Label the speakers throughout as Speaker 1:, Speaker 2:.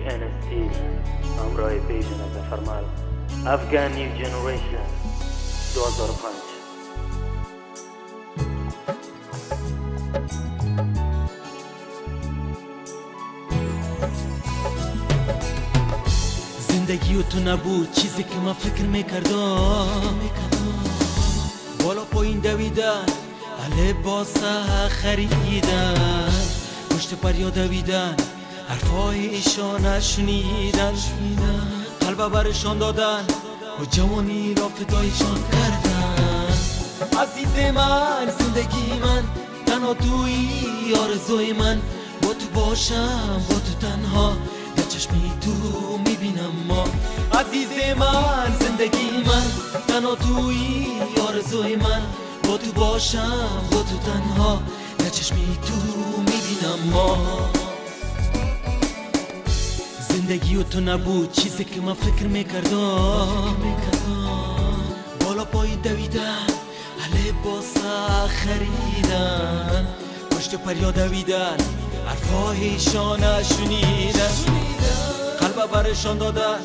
Speaker 1: NST همراه پیج نظفرمال افغان نیو جنریشن 2005.
Speaker 2: زندگی و تو نبود چیزی که من فکر میکردم، بالا پایین دویدن، لباسه خریدن، پشت پریا دویدن، حرفای ایشان شنیدن، قلب برشان دادن و جوانی را فدایشان کردن. عزیز من، زندگی من، تنها تویی آرزوی من، با تو باشم، با تو تنها یه چشمی تو میبینم ما. عزیز من، زندگی من، تنها تویی آرزوی من، با تو باشم، با تو تنها یه چشمی تو میبینم ما. زندگی و تو نبود چیزی که من فکر میکردم، بالا پایی دویدن، لباسه خریدن، پشت پریا دویدن، حرفایشان شنیدن، قلب برشان دادن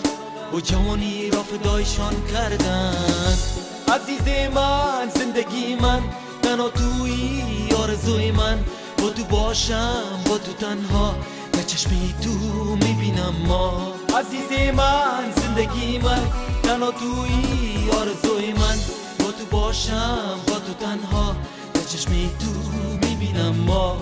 Speaker 2: و جوانی را فدایشان کردن. عزیز من، زندگی من، تنها تویی آرزوی من، با تو باشم، با تو تنها یه چشمی تو میبینم ما. عزیز من، زندگی من، تنها تویی آرزوی من، با تو باشم، با تو تنها یه چشمی تو میبینم ما.